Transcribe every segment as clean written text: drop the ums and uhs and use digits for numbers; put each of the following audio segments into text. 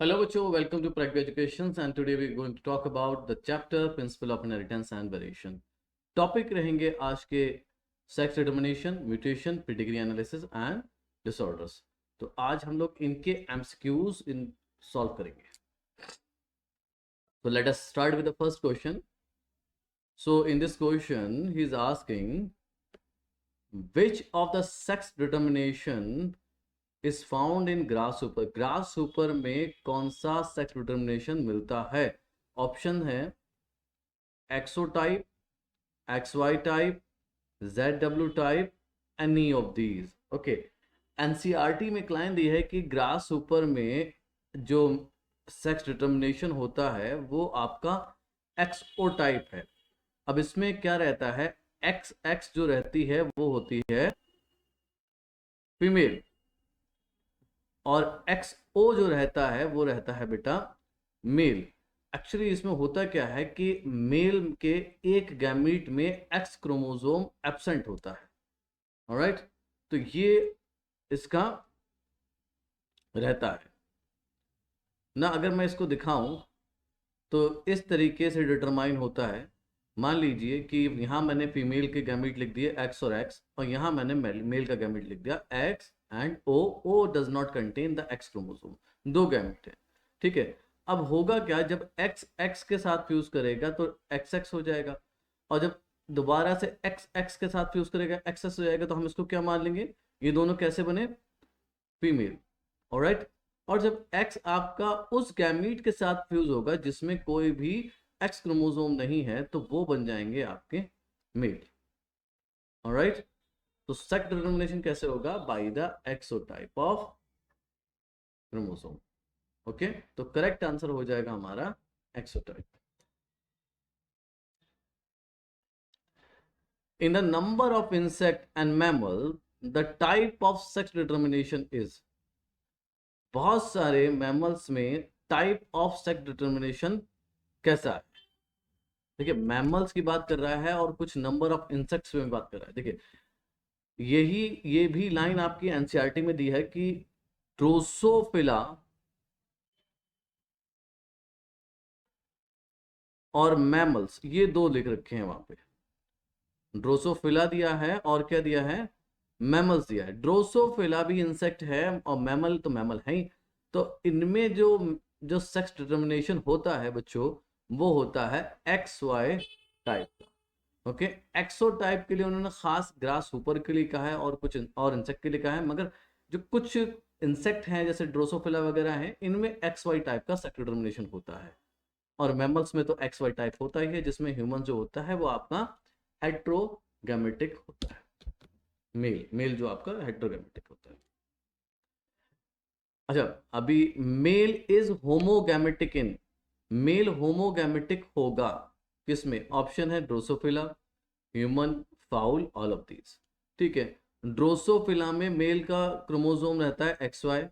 Hello, Bacho. Welcome to Pragya Education. And today we're going to talk about the chapter Principle of Inheritance and Variation. Topic रहेंगे आज के sex determination, mutation, pedigree analysis and disorders. तो आज हम लोग इनके MCQs solve करेंगे. So let us start with the first question. So in this question, he is asking which of the sex determination is found in grasshopper. Grasshopper में कौन सा sex determination मिलता है? ऑप्शन है एक्सोटाइप, XY type, ZW type, any of these. Okay, NCERT में Kline दी है कि grasshopper में जो सेक्स डिटर्मिनेशन होता है वो आपका एक्सओ टाइप है. अब इसमें क्या रहता है, XX जो रहती है वो होती है फीमेल और XO जो रहता है वो रहता है बेटा मेल. एक्चुअली इसमें होता क्या है कि मेल के एक गैमीट में X क्रोमोसोम एब्सेंट होता है. ऑलराइट, तो ये इसका रहता है ना. अगर मैं इसको दिखाऊं तो इस तरीके से डिटरमाइन होता है. मान लीजिए कि यहां मैंने फीमेल के गैमीट लिख दिए X और X, और यहां मैंने मेल का गैमीट लिख दिया X and O does not contain the X chromosome. दो गैमेट है, ठीक है. अब होगा क्या, जब X X के साथ फ्यूज करेगा तो XX हो जाएगा, और जब दोबारा से X X के साथ फ्यूज करेगा XS हो जाएगा. तो हम इसको क्या मान लेंगे, ये दोनों कैसे बने, फीमेल. ऑलराइट, और जब X आपका उस गैमीट के साथ फ्यूज होगा जिसमें कोई भी X क्रोमोसोम नहीं है तो वो बन जाएंगे आपके मेल. ऑलराइट, तो सेक्स डिटर्मिनेशन कैसे होगा, by the XO type of chromosome. Okay, तो करेक्ट आंसर हो जाएगा हमारा XO type. In the number of insect and mammal the type of sex determination is. बहुत सारे मैमल्स में टाइप ऑफ सेक्स डिटर्मिनेशन कैसा है. देखिए, मैमल्स की बात कर रहा है और कुछ नंबर ऑफ इंसेक्ट्स में बात कर रहा है. देखिए, ये भी लाइन आपकी एनसीईआरटी में दी है कि ड्रोसोफिला और मैमल्स, ये दो लिख रखे हैं वहां पे. ड्रोसोफिला दिया है और क्या दिया है, मैमल्स दिया है. ड्रोसोफिला भी इंसेक्ट है और मैमल तो मैमल है ही. तो इनमें जो जो सेक्स डिटर्मिनेशन होता है बच्चों, वो होता है XY टाइप का. ओके, एक्सो टाइप के लिए उन्होंने खास ग्रास सुपर के लिए कहा है और कुछ और इंसेक्ट के लिए कहा है. मगर जो कुछ इंसेक्ट हैं जैसे ड्रोसोफिला वगैरह हैं, इनमें XY टाइप का सेक्स डिटर्मिनेशन होता है. और मैमल्स में तो XY टाइप होता ही है, जिसमें ह्यूमन जो होता है वो आपका हेट्रोगैमेटिक होता है. मेल मेल जो आपका हेट्रोगैमेटिक होता है. अच्छा, अभी male is homogametic in. Male homogametic होगा किसमें, ऑप्शन है drosophila, human, fowl, all of these. ठीक है, ड्रोसोफिला में मेल का क्रोमोसोम रहता है XY,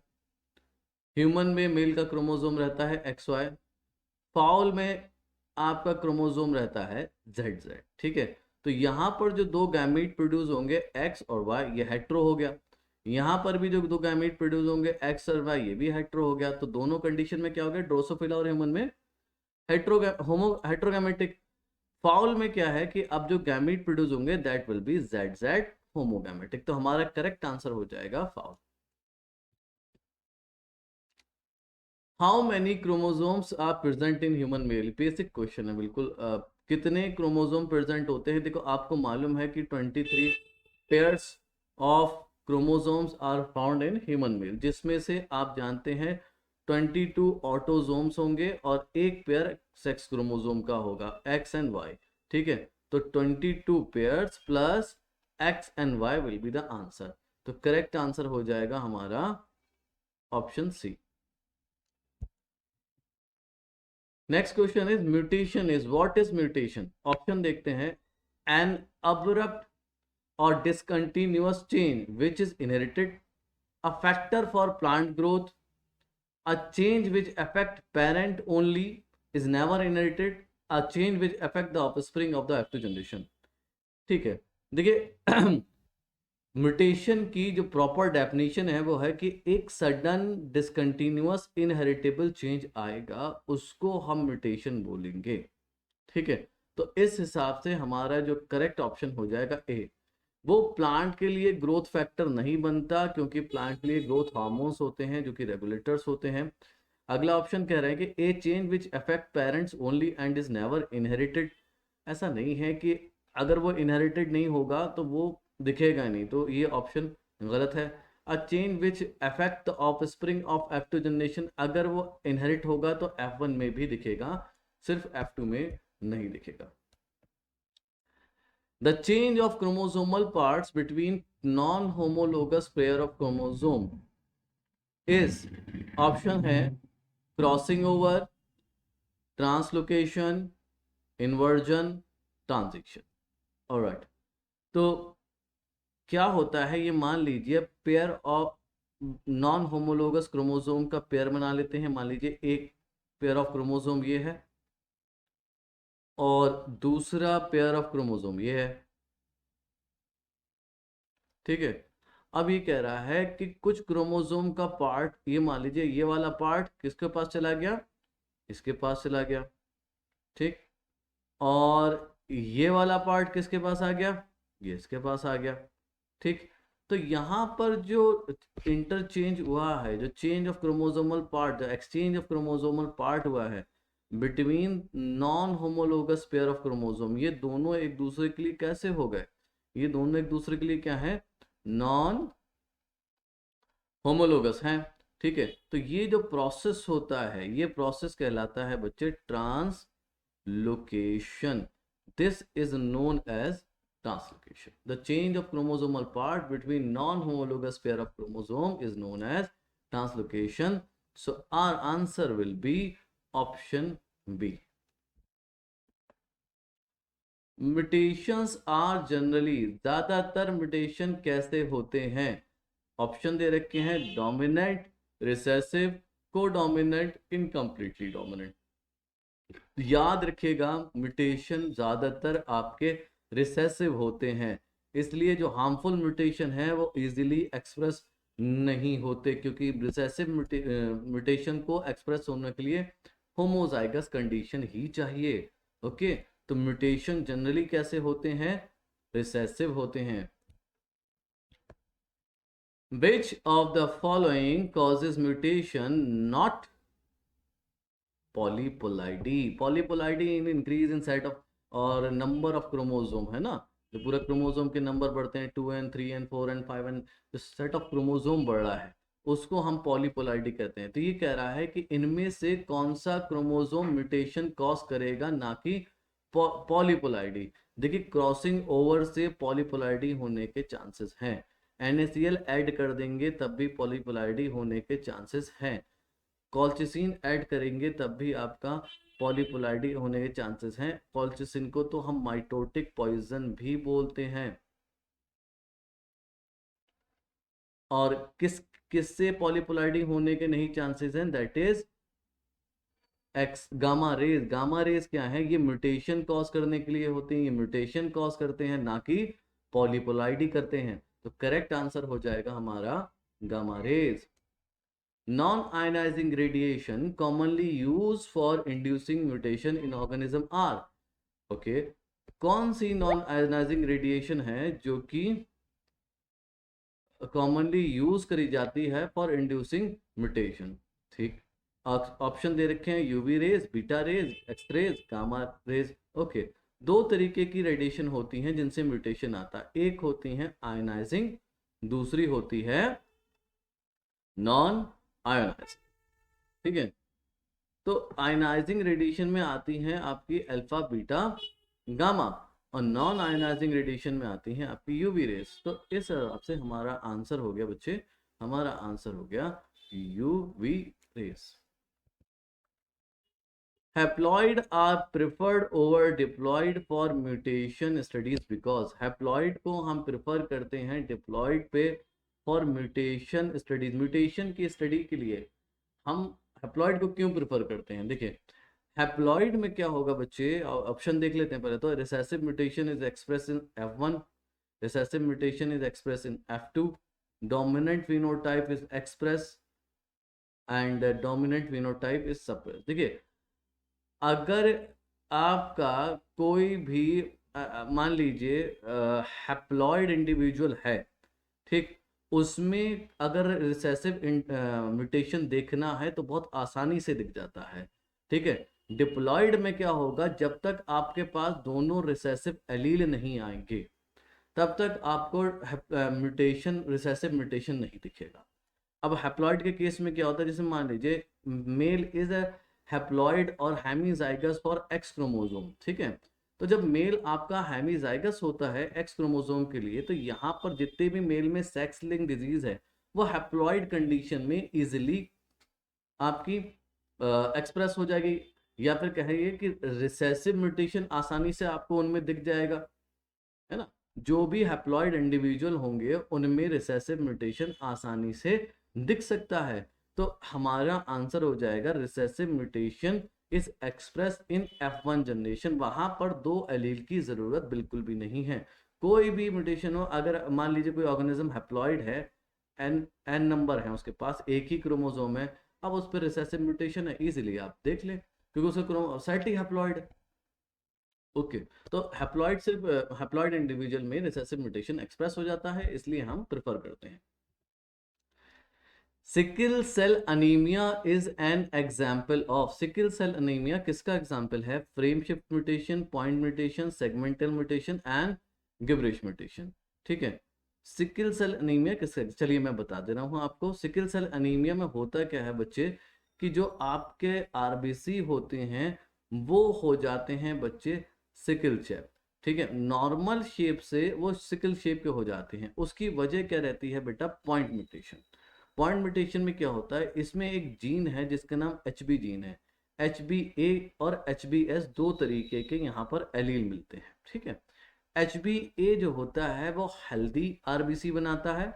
ह्यूमन में मेल का क्रोमोसोम रहता है XY, फाउल में आपका क्रोमोसोम रहता है ZZ. ठीक है, तो यहां पर जो दो गैमीट प्रोड्यूस होंगे X और Y, ये हेट्रो हो गया. यहां पर भी जो दो गैमीट प्रोड्यूस होंगे X और Y, ये भी हेट्रो हो गया. तो दोनों कंडीशन में क्या हो गया, ड्रोसोफिला और ह्यूमन में हेट्रोगैमेटिक. फाउल में क्या है कि अब जो गैमीट प्रोड्यूस होंगे that will be ZZ homogametic. तो हमारा करेक्ट आंसर हो जाएगा fowl. How many chromosomes are present in human male. Basic question है बिल्कुल. कितने क्रोमोसोम प्रेजेंट होते हैं. देखो, आपको मालूम है कि 23 pairs of chromosomes are found in human male, जिसमें से आप जानते हैं 22 ऑटोसोम्स होंगे और एक पेयर सेक्स क्रोमोसोम का होगा X एंड Y. ठीक है, तो 22 pairs plus X and Y will be the answer. तो करेक्ट आंसर हो जाएगा हमारा option C. Next question is mutation is, what is mutation. Option देखते हैं. एन अब्रप्ट और discontinuous change which is inherited, a factor for plant growth, a change which affect parent only, is never inherited, a change which affect the offspring of the active generation. ठीक है, देखिए mutation की जो proper definition है वो है कि एक सडन डिसकंटिन्यूअस इनहेरिटेबल चेंज आएगा, उसको हम म्यूटेशन बोलेंगे। ठीक है, तो इस हिसाब से हमारा जो करेक्ट ऑप्शन हो जाएगा ए। वो प्लांट के लिए ग्रोथ फैक्टर नहीं बनता, क्योंकि प्लांट के लिए ग्रोथ हार्मोन्स होते हैं जो कि रेगुलेटर्स होते हैं। अगला ऑप्शन कह रहा है कि ए change which affect parents only and is never inherited. ऐसा नहीं है कि अगर वो इनहेरिटेड नहीं होगा तो वो दिखेगा नहीं, तो ये ऑप्शन गलत है। अ change which affect the offspring of F2 generation, अगर वो इनहेरिट होगा तो F1 में भी दिखेगा, सिर्फ F2 में नहीं दिखेगा। The change of chromosomal parts between non-homologous pair of chromosome is option है crossing over, translocation, inversion, transition. Alright, तो क्या होता है ये मान लीजिए pair of non homologous chromosome का पेयर बना लेते हैं। मान लीजिए एक पेयर ऑफ क्रोमोसोम ये है और दूसरा पेयर ऑफ क्रोमोसोम ये है। ठीक है, अब ये कह रहा है कि कुछ क्रोमोसोम का पार्ट, ये मान लीजिए ये वाला पार्ट किसके पास चला गया, इसके पास चला गया। ठीक, और ये वाला पार्ट किसके पास आ गया, ये इसके पास आ गया। ठीक, तो यहां पर जो इंटरचेंज हुआ है, जो चेंज ऑफ क्रोमोसोमल पार्ट, जो एक्सचेंज ऑफ क्रोमोसोमल पार्ट हुआ है between non homologous pair of chromosome, ये दोनों एक दूसरे के लिए कैसे हो गए, ये दोनों एक दूसरे के लिए क्या है, नॉन होमोलोगस हैं। ठीक है, तो ये जो प्रोसेस होता है ये प्रोसेस कहलाता है बच्चे translocation. This is known as translocation. The change of chromosomal part between non-homologous pair of chromosome is known as translocation. So our answer will be option B. Mutations are generally, ज्यादातर mutation कैसे होते हैं, option दे रखे हैं dominant, recessive, कोडोमिनेंट, incompletely dominant. याद रखिएगा mutation ज्यादातर आपके रिसेसिव होते हैं, इसलिए जो हार्मफुल म्यूटेशन है वो इजीली एक्सप्रेस नहीं होते, क्योंकि रिसेसिव म्यूटेशन को एक्सप्रेस होने के लिए होमोजाइगस कंडीशन ही चाहिए। ओके, तो म्यूटेशन जनरली कैसे होते हैं, रिसेसिव होते हैं। Which of the following causes mutation not polyploidy? Polyploidy in increase in set of और नंबर ऑफ क्रोमोसोम है ना, जो पूरा क्रोमोसोम के नंबर बढ़ते हैं 2n 3n 4n 5n, जो सेट ऑफ क्रोमोसोम बढ़ रहा है उसको हम पॉलीपोलाइडी कहते हैं। तो ये कह रहा है कि इनमें से कौन सा क्रोमोसोम म्यूटेशन कॉज करेगा, ना कि पॉलीपोलाइडी। देखिए क्रॉसिंग ओवर से पॉलीपोलाइडी होने के चांसेस हैं, NaCl ऐड कर देंगे तब भी पॉलीपोलाइडी होने के चांसेस हैं, कॉल्चिसिन ऐड करेंगे तब भी आपका पॉलीपोलाइडी होने के चांसेस हैं। कॉल्चिसिन को तो हम माइटोटिक पॉइजन भी बोलते हैं। और किससे पॉलीपोलाइडी होने के नहीं चांसेस हैं, that is x gamma rays. Gamma raise क्या है, ये म्यूटेशन कॉज करने के लिए होते हैं, ये म्यूटेशन कॉज करते हैं ना कि पॉलीपोलाइडी करते हैं। तो करेक्ट आंसर हो जाएगा हमारा gamma rays. Non-ionizing radiation commonly used for inducing mutation in organism are, okay, कौन सी नॉन आयोनाइजिंग रेडिएशन है जो कि कॉमनली यूज करी जाती है फॉर इंड्यूसिंग म्यूटेशन। ठीक, ऑप्शन दे रखे हैं UV rays, beta rays, x rays, gamma rays. Okay, दो तरीके की रेडिएशन होती हैं जिनसे म्यूटेशन आता है, एक होती है आयोनाइजिंग, दूसरी होती है नॉन आयोनाइजिंग। ठीक है, तो आयनाइजिंग रेडिएशन में आती हैं आपकी अल्फा बीटा गामा, और नॉन आयनाइजिंग रेडिएशन में आती हैं आपकी यूवी रेस। तो इस हिसाब से हमारा आंसर हो गया बच्चे, हमारा आंसर हो गया UV rays. Haploid are preferred over diploid for mutation studies because, haploid को हम प्रिफर करते हैं डिप्लॉइड पे फॉर म्यूटेशन स्टडीज। म्यूटेशन की स्टडी के लिए हम हैप्लॉइड को क्यों प्रिफर करते हैं, देखिए हैप्लॉइड में क्या होगा बच्चे, ऑप्शन देख लेते हैं पहले तो। Recessive mutation is express in F1, recessive mutation is expressed in F2, dominant phenotype is expressed and dominant phenotype is suppressed. देखिए, अगर आपका कोई भी मान लीजिए हैप्लॉइड इंडिविजुअल है, ठीक, उसमें अगर रिसेसिव म्यूटेशन देखना है तो बहुत आसानी से दिख जाता है, ठीक है। डिप्लॉइड में क्या होगा, जब तक आपके पास दोनों रिसेसिव एलील नहीं आएंगे तब तक आपको म्यूटेशन, रिसेसिव म्यूटेशन नहीं दिखेगा। अब हैप्लॉइड के केस में क्या होता है, जैसे मान लीजिए मेल इज अ हैप्लॉइड और हेमीजाइगस फॉर एक्स क्रोमोसोम, ठीक है। तो जब मेल आपका हेमीजाइगस होता है एक्स क्रोमोसोम के लिए, तो यहाँ पर जितने भी मेल में सेक्स लिंक डिजीज है वो हैप्लॉइड कंडीशन में इजिली आपकी एक्सप्रेस हो जाएगी, या फिर कहिए कि रिसेसिव म्यूटेशन आसानी से आपको उनमें दिख जाएगा, है ना। जो भी हैप्लॉइड इंडिविजुअल होंगे उनमें रिसेसिव म्यूटेशन आसानी से दिख सकता है। तो हमारा आंसर हो जाएगा recessive mutation is express in F1 generation. वहां पर दो एलील की जरूरत बिल्कुल भी नहीं है। कोई भी म्यूटेशन हो, अगर मान लीजिए कोई ऑर्गेनिज्म हैप्लॉइड है, एन नंबर है उसके पास, एक ही क्रोमोसोम है, अब उस पर रिसेसिव म्यूटेशन है, इजीली आप देख लें क्योंकि उसका सेट ही हैप्लॉइड है। ओके, तो हैप्लॉइड सिर्फ हैप्लॉइड इंडिविजुअल में रिसेसिव म्यूटेशन एक्सप्रेस हो जाता है, इसलिए हम प्रेफर करते हैं। Sickle cell anaemia is an example of, sickle cell anaemia किसका एग्जाम्पल है? Frame shift mutation, point mutation, segmental mutation and gibberish mutation, ठीक है। सिकल सेल अनीमिया किसका, चलिए मैं बता दे रहा हूं आपको। सिकल सेल अनीमिया में होता क्या है बच्चे, कि जो आपके आरबीसी होते हैं वो हो जाते हैं बच्चे सिकल शेप, ठीक है। नॉर्मल शेप से वो सिकल शेप के हो जाते हैं, उसकी वजह क्या रहती है बेटा? Point mutation. पॉइंट म्यूटेशन में क्या होता है, इसमें एक जीन है जिसका नाम HB जीन है। HBA और HBS दो तरीके के यहाँ पर एलील मिलते हैं, ठीक है। HBA जो होता है वो हेल्दी आरबीसी बनाता है,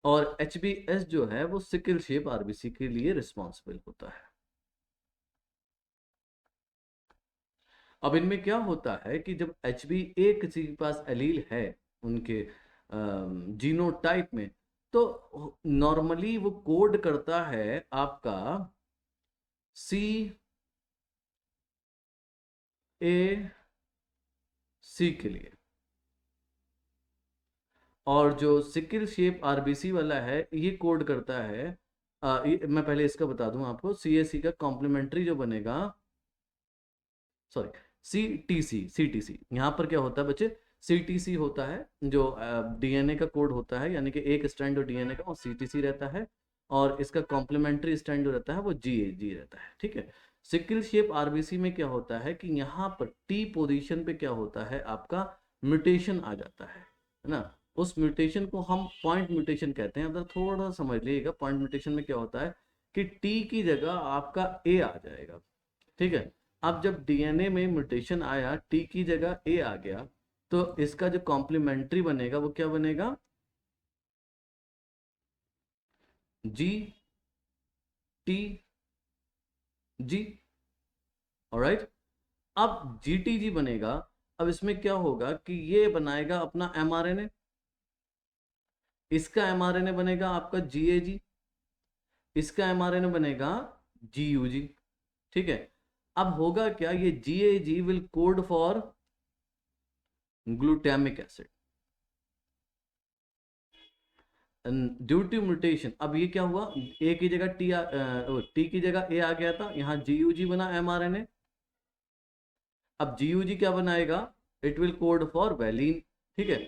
और HBS जो है वो सिकल शेप आरबीसी के लिए रिस्पॉन्सिबल होता है। अब इनमें क्या होता है कि जब HBA किसी के पास एलील है उनके जीनोटाइप में, तो नॉर्मली वो कोड करता है आपका CAC के लिए, और जो सिकल शेप आरबीसी वाला है ये कोड करता है मैं पहले इसका बता दूं आपको, CAC का कॉम्प्लीमेंट्री जो बनेगा, सॉरी, CTC यहाँ पर क्या होता है बच्चे? CTC होता है जो DNA का कोड होता है, यानी कि एक स्ट्रैंड जो DNA का वो CTC रहता है, और इसका कॉम्प्लीमेंट्री स्ट्रैंड जो रहता है वो GAG रहता है, ठीक है। सिकल शेप आरबीसी में क्या होता है कि यहाँ पर T पोजीशन पे क्या होता है, आपका म्यूटेशन आ जाता है ना। उस म्यूटेशन को हम पॉइंट म्यूटेशन कहते हैं। अगर थोड़ा समझ लीजिएगा, पॉइंट म्यूटेशन में क्या होता है कि T की जगह आपका A आ जाएगा, ठीक है। अब जब DNA में म्यूटेशन आया, T की जगह A आ गया, तो इसका जो कॉम्प्लीमेंट्री बनेगा वो क्या बनेगा? GTG, alright. अब GTG बनेगा, अब इसमें क्या होगा कि ये बनाएगा अपना mRNA, इसका mRNA बनेगा आपका GAG, इसका mRNA बनेगा GUG, ठीक है। अब होगा क्या, ये GAG will code for glutamic acid due to mutation. अब ये क्या हुआ, A की जगह T की जगह A आ गया था, यहाँ GUG बना mRNA। अब GUG क्या बनाएगा? It will code for valine, ठीक है।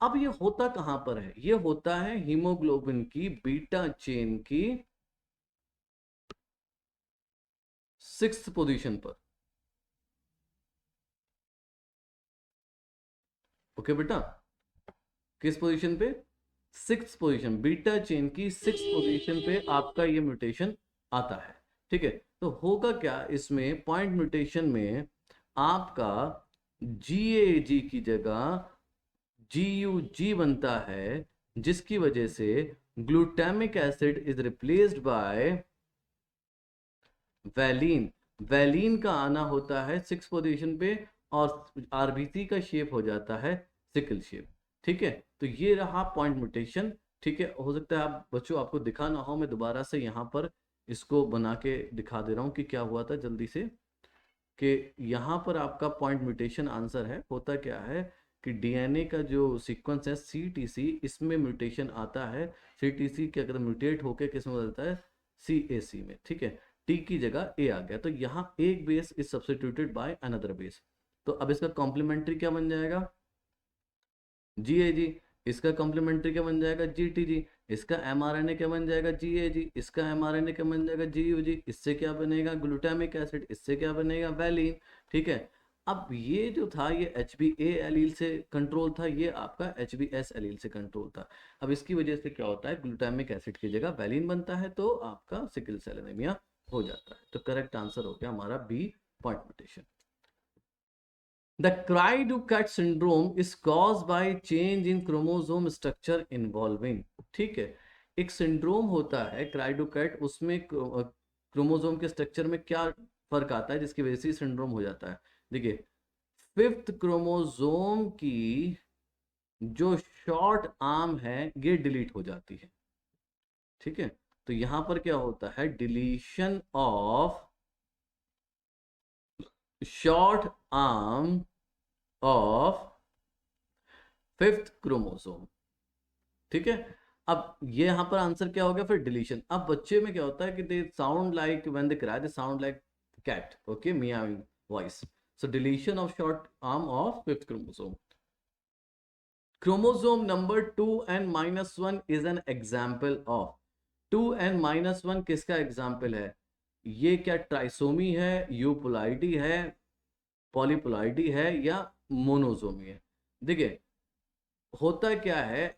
अब ये होता कहां पर है? ये होता है हीमोग्लोबिन की बीटा चेन की 6th पोजीशन पर। ओके बेटा, किस पोजीशन पे? 6th पोजीशन, बीटा चेन की 6th पोजीशन पे आपका ये म्यूटेशन आता है, ठीक है। तो होगा क्या इसमें, पॉइंट म्यूटेशन में आपका GAG की जगह GUG बनता है, जिसकी वजह से glutamic acid is replaced by valine. Valine का आना होता है 6th पोजीशन पे, और आरबीसी का शेप हो जाता है सिकल शेप। ठीक है, तो ये रहा पॉइंट म्यूटेशन। ठीक है, हो सकता है आप बच्चों आपको दिखा ना हो, मैं दोबारा से यहाँ पर इसको बना के दिखा दे रहा हूँ कि क्या हुआ था जल्दी से। कि यहाँ पर आपका पॉइंट म्यूटेशन आंसर है। होता क्या है कि डीएनए का जो सीक्वेंस है सीटीसी, इसमें म्यूटेशन आता है। सीटीसी के अगर म्यूटेट होकर किस में बदलता है, सीएसी में। ठीक है, टी की जगह ए आ गया, तो यहाँ एक base is substituted by another base. तो अब इसका कॉम्प्लीमेंट्री क्या बन जाएगा, जीएजी। इसका कॉम्प्लीमेंट्री क्या बन जाएगा, जीटीजी। इसका एमआरएनए क्या बन जाएगा, जीएजी। इसका एमआरएनए क्या बन जाएगा, जीयूजी। इससे क्या बनेगा, ग्लूटामिक एसिड। इससे क्या बनेगा, वैलिन। ठीक है, अब ये जो था ये HbA एलील से कंट्रोल था, ये आपका HbS एलील से कंट्रोल था। अब इसकी वजह से क्या होता है, ग्लूटामिक एसिड की जगह वैलिन बनता है, तो आपका सिकल सेल एनीमिया हो जाता है। तो करेक्ट आंसर हो गया हमारा B, point mutation. The Cry-Ducat syndrome is caused by change in chromosome structure involving। ठीक है, एक सिंड्रोम होता है क्राइडोकैट, उसमें क्रोमोसोम के स्ट्रक्चर में क्या फर्क आता है जिसकी वजह से सिंड्रोम हो जाता है। देखिए, 5th क्रोमोसोम की जो शॉर्ट आर्म है ये डिलीट हो जाती है। ठीक है, तो यहां पर क्या होता है, deletion of short arm of 5th chromosome. ठीक है, अब ये यहां पर आंसर क्या हो गया, फिर डिलीशन। अब बच्चे में क्या होता है कि they sound like when they cry, they sound like cat. Okay, meowing voice. So deletion of short arm of 5th chromosome. Chromosome number 2n-1 is an example of. 2n-1 किसका एग्जाम्पल है, ये क्या ट्राइसोमी है, यूपोलाइडी है, पॉलीपोलाइडी है, या monosomy है। देखिए, होता क्या है,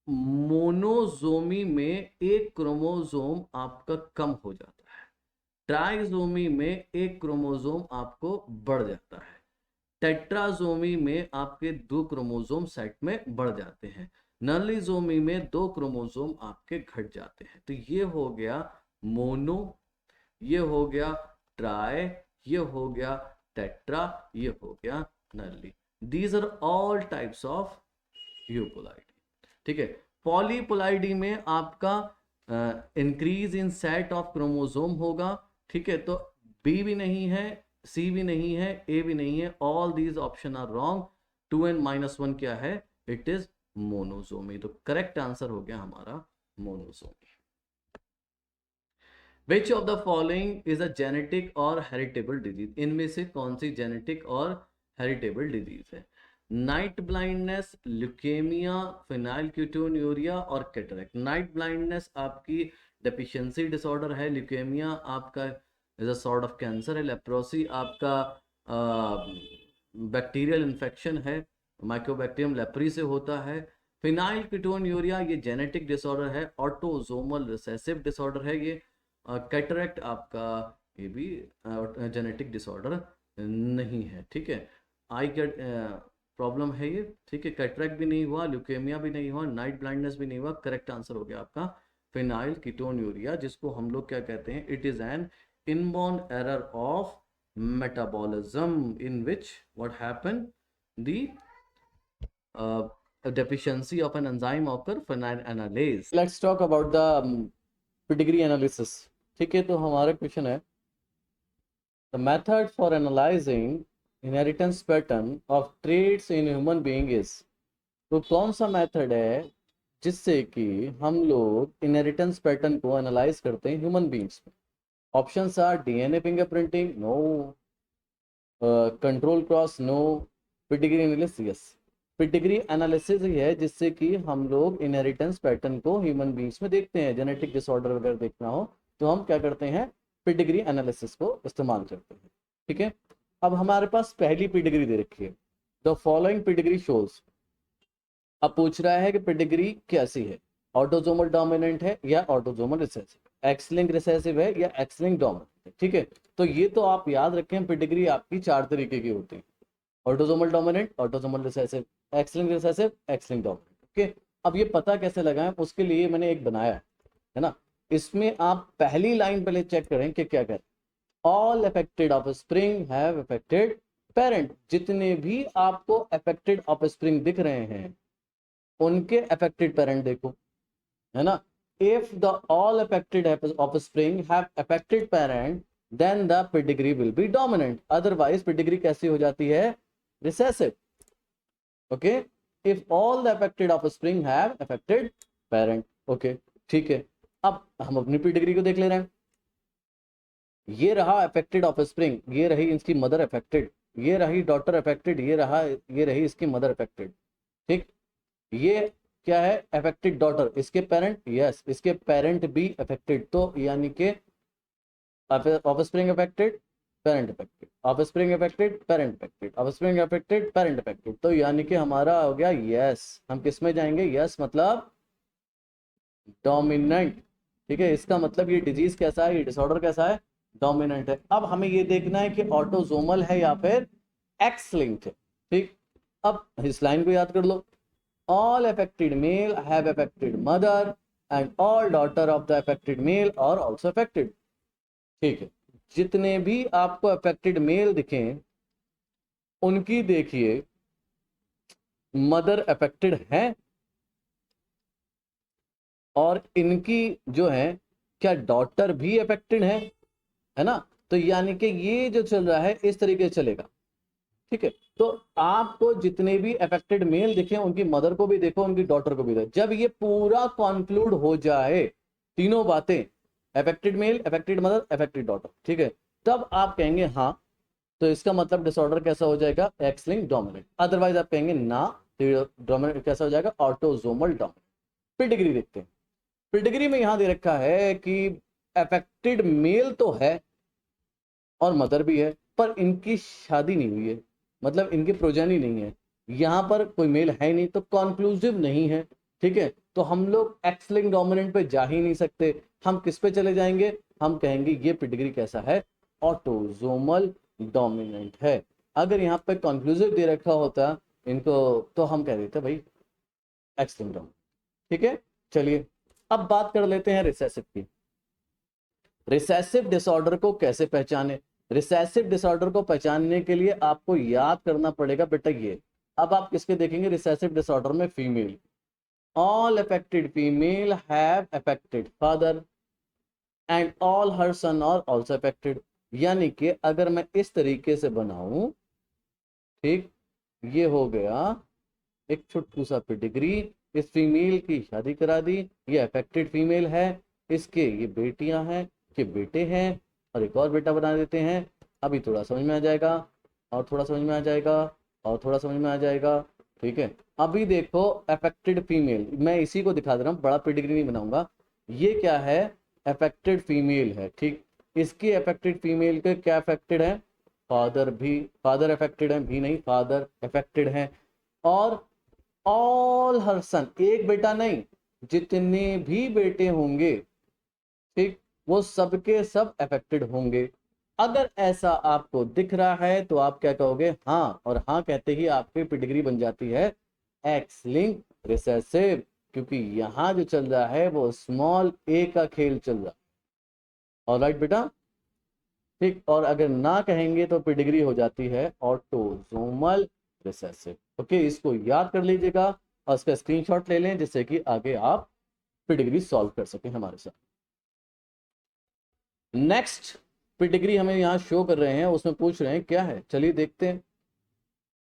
मोनोजोमी में एक क्रोमोसोम आपका कम हो जाता है, ट्राइसोमी में एक क्रोमोसोम आपको बढ़ जाता है, टेट्राजोमी में आपके 2 क्रोमोसोम सेट में बढ़ जाते हैं, नर्लिजोमी में 2 क्रोमोसोम आपके घट जाते हैं। तो ये हो गया मोनो, ये हो गया ट्राई, ये हो गया टेट्रा, ये हो गया nearly. These are all types of euploidy. ठीक है, पॉलीपोलाइडी में आपका increase in set of chromosome होगा। ठीक है, तो बी भी नहीं है, सी भी नहीं है, ए भी नहीं है, all these option are wrong. 2n-1 क्या है, इट इज मोनोसोमी। तो करेक्ट आंसर हो गया हमारा monosomy. Which of the following is a genetic और हेरिटेबल डिजीज, इनमें से कौन सी जेनेटिक और हेरिटेबल डिजीज है, नाइट ब्लाइंडनेस, ल्यूकेमिया, फिनाइलकीटोन्यूरिया और कैटरेक्ट। नाइट ब्लाइंडनेस आपकी डेफिशिएंसी डिसऑर्डर है, ल्यूकेमिया आपका is a sort of cancer है, लेप्रोसी आपका बैक्टीरियल इन्फेक्शन है, माइक्रोबैक्टीरियम लेप्री से होता है, फिनाइलकीटोन्यूरिया ये जेनेटिक डिसऑर्डर है, ऑटोसोमल रिसेसिव डिसऑर्डर है ये, कैटरेक्ट आपका ये भी जेनेटिक डिसऑर्डर नहीं है। ठीक है, आई का प्रॉब्लम है ये। ठीक है, कैटरेक्ट भी नहीं हुआ, ल्यूकेमिया भी नहीं हुआ, नाइट ब्लाइंडनेस भी नहीं हुआ। करेक्ट आंसर हो गया आपका फिनाइलकीटोन्यूरिया, जिसको हम लोग क्या कहते हैं, it is an inborn error of metabolism in which what happen the deficiency of an enzyme occur, phenylalanine। Let's talk about the pedigree analysis। ठीक है, तो हमारा क्वेश्चन है, the method for analyzing inheritance pattern of traits in human being is। तो कौन सा method है जिससे कि हम लोग इनहेरिटेंस पैटर्न को एनालाइज करते हैं ह्यूमन बींग्स में। Options are DNA fingerprinting, no, control cross, no, pedigree analysis, yes. Pedigree analysis ही है जिससे कि हम लोग इनहेरिटेंस पैटर्न को ह्यूमन बींग्स में देखते हैं। जेनेटिक डिसऑर्डर वगैरह देखना हो तो हम क्या करते हैं, पेडिग्री एनालिसिस को इस्तेमाल करते हैं। ठीक है, अब हमारे पास पहली पेडिग्री दे रखी है, द फॉलोइंग पेडिग्री शोज। अब पूछ रहा है कि पेडिग्री कैसी है, ऑटोसोमल डोमिनेंट है या autosomal recessive, x link recessive है या एक्स लिंक डोमिनेंट है। ठीक है, तो ये तो आप याद रखें, पेडिग्री आपकी 4 तरीके की होती है, autosomal dominant, autosomal recessive, x link recessive, x link dominant. Okay, अब ये पता कैसे लगाएं, उसके लिए मैंने एक बनाया है ना। इसमें आप पहली लाइन पहले चेक करें कि क्या करें, all affected of spring have affected parent, जितने भी आपको अफेक्टेड ऑफस्प्रिंग दिख रहे हैं उनके अफेक्टेड पेरेंट देखो, है ना। If the all affected offspring have affected parent then the pedigree will be dominant, otherwise pedigree कैसी हो जाती है, recessive. Okay, if all the affected offspring have affected parent. Okay, ठीक है। अब हम अपनी पेडिग्री को देख ले रहे हैं। ये रहा अफेक्टेड ऑफस्प्रिंग, ये रही इसकी मदर अफेक्टेड, ये रही डॉटर अफेक्टेड, ये रही इसकी मदर अफेक्टेड। ठीक, ये क्या है, अफेक्टेड डॉटर, इसके पेरेंट, यस इसके पेरेंट भी अफेक्टेड, तो यानी कि offspring affected, parent affected, offspring affected, parent affected, offspring affected, parent affected, तो यानी कि हमारा हो गया यस। हम किस में जाएंगे, यस मतलब डोमिनेंट। ठीक है, इसका मतलब ये डिजीज कैसा है, ये डिसऑर्डर कैसा है, डोमिनेंट है। अब हमें ये देखना है कि ऑटोसोमल है या फिर एक्स लिंक्ड है। ठीक, अब इस लाइन को याद कर लो, all affected male have affected mother and all daughter of the affected male are also affected। ठीक है, जितने भी आपको अफेक्टेड मेल दिखें उनकी देखिए मदर अफेक्टेड है और इनकी जो है क्या डॉटर भी अफेक्टेड है ना। तो यानी कि ये जो चल रहा है इस तरीके से चलेगा। ठीक है, तो आपको जितने भी अफेक्टेड मेल दिखे उनकी मदर को भी देखो, उनकी डॉटर को भी देखो। जब ये पूरा कॉन्क्लूड हो जाए तीनों बातें, affected male, affected mother, affected daughter, ठीक है, तब आप कहेंगे हाँ, तो इसका मतलब डिसऑर्डर कैसा हो जाएगा, एक्स लिंक्ड डोमिनेंट। अदरवाइज आप कहेंगे ना, तो डोमिनेंट कैसा हो जाएगा, ऑटोसोमल डोमिनेंट। पेडिग्री देखते हैं। पेडिग्री में यहां दे रखा है कि अफेक्टेड मेल तो है और मदर भी है, पर इनकी शादी नहीं हुई है, मतलब इनकी प्रोजेनी नहीं है, यहाँ पर कोई मेल है नहीं, तो कॉन्क्लूसिव नहीं है। ठीक है, तो हम लोग एक्स लिंक्ड डोमिनेंट पे जा ही नहीं सकते। हम किस पे चले जाएंगे, हम कहेंगे ये पेडिग्री कैसा है, ऑटोसोमल डोमिनेंट है। अगर यहाँ पे कॉन्क्लूसिव दे रखा होता इनको तो हम कह देते भाई एक्स लिंक्ड डोमिनेंट। ठीक है, चलिए अब बात कर लेते हैं रिसेसिव की। रिसेसिव डिसऑर्डर को कैसे पहचाने, रिसेसिव डिसऑर्डर को पहचानने के लिए आपको याद करना पड़ेगा बेटा ये। अब आप किसके देखेंगे रिसेसिव डिसऑर्डर में, female, all affected female have affected father and all her son are also affected. यानी कि अगर मैं इस तरीके से बनाऊं, ठीक, ये हो गया एक छोटू सा पेडिग्री, इस फीमेल की शादी करा दी, ये अफेक्टेड फीमेल है, इसके ये बेटियां हैं, ये बेटे हैं, और एक और बेटा बना देते हैं। अभी थोड़ा समझ में आ जाएगा, और थोड़ा समझ में आ जाएगा, और थोड़ा समझ में आ जाएगा। ठीक है, अभी देखो अफेक्टेड फीमेल, मैं इसी को दिखा दे रहा हूँ, बड़ा पेडिग्री नहीं बनाऊंगा। ये क्या है, अफेक्टेड फीमेल है। ठीक, इसकी अफेक्टेड फीमेल के क्या अफेक्टेड है, फादर भी, फादर अफेक्टेड है भी नहीं, फादर अफेक्टेड है, और ऑल हर सन, एक बेटा नहीं, जितने भी बेटे होंगे, ठीक, वो सबके सब अफेक्टेड होंगे। अगर ऐसा आपको दिख रहा है तो आप क्या कहोगे, हाँ, और हाँ कहते ही आपकी पेडिग्री बन जाती है एक्स लिंक रिसेसिव, क्योंकि यहां जो चल रहा है वो स्मॉल ए का खेल चल रहा है। ऑलराइट बेटा, ठीक, और अगर ना कहेंगे तो पेडिग्री हो जाती है ऑटोसोमल रिसेसिव। ओके, इसको याद कर लीजिएगा और इसका स्क्रीनशॉट ले लें जिससे कि आगे आप पेडिग्री सॉल्व कर सकें हमारे साथ। नेक्स्ट पेडिग्री हमें यहाँ शो कर रहे हैं, उसमें पूछ रहे हैं क्या है, चलिए देखते हैं।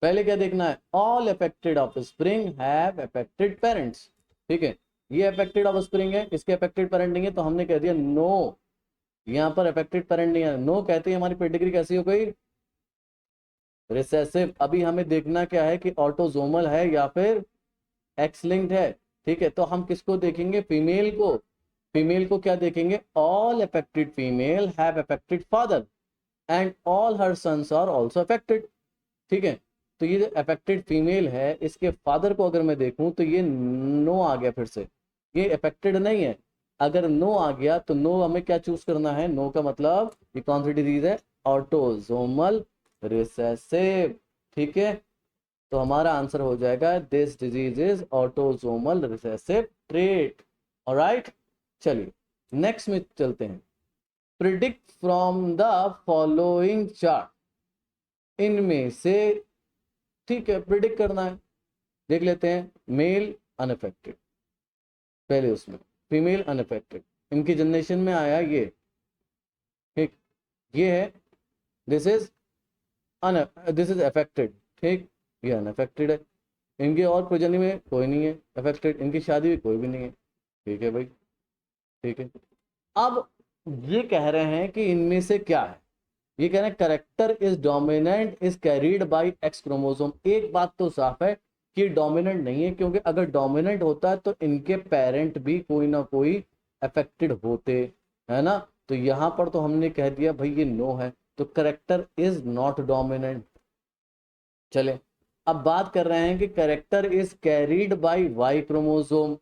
पहले क्या देखना है, all affected offspring have affected parents. ठीक है, ये अफेक्टेड ऑफस्प्रिंग है, इसके अफेक्टेड पेरेंट नहीं है, तो हमने कह दिया नो, यहाँ पर अफेक्टेड पेरेंट नहीं है, नो कहते हैं हमारी पेडिग्री कैसी हो गई, रिसेसिव। अभी हमें देखना क्या है कि ऑटोसोमल है या फिर एक्स लिंक्ड है। ठीक है, तो हम किसको देखेंगे, फीमेल को। फीमेल को क्या देखेंगे, all affected female have affected father and all her sons are also affected. ठीक है, तो ये जो अफेक्टेड फीमेल है इसके फादर को अगर मैं देखूं तो ये नो आ गया, फिर से ये अफेक्टेड नहीं है। अगर नो आ गया तो नो हमें क्या चूज करना है, नो का मतलब ये कौन सी डिजीज है, ऑटोसोमल रिसेसिव। ठीक है, तो हमारा आंसर हो जाएगा this disease is autosomal recessive trait. Alright, चलिए नेक्स्ट में चलते हैं। Predict from the following chart, इनमें से, ठीक है, प्रिडिक्ट करना है। देख लेते हैं, मेल अनअफेक्टेड, पहले उसमें फीमेल अनअफेक्टेड, इनकी जनरेशन में आया ये, ठीक, ये है, this is this is affected, ठीक, ये अनअफेक्टेड है। इनके और प्रोजनी में कोई नहीं है अफेक्टेड, इनकी शादी में कोई भी नहीं है, ठीक है भाई, ठीक है। अब ये कह रहे हैं कि इनमें से क्या है, ये कह रहे हैं character is dominant is carried bye x chromosome. एक बात तो साफ है कि डोमिनेंट नहीं है, क्योंकि अगर डोमिनेंट होता है तो इनके पेरेंट भी कोई ना कोई अफेक्टेड होते, है ना। तो यहां पर तो हमने कह दिया भाई ये नो है, तो करेक्टर इज नॉट डोमिनेंट। चले, अब बात कर रहे हैं कि character is carried by Y chromosome,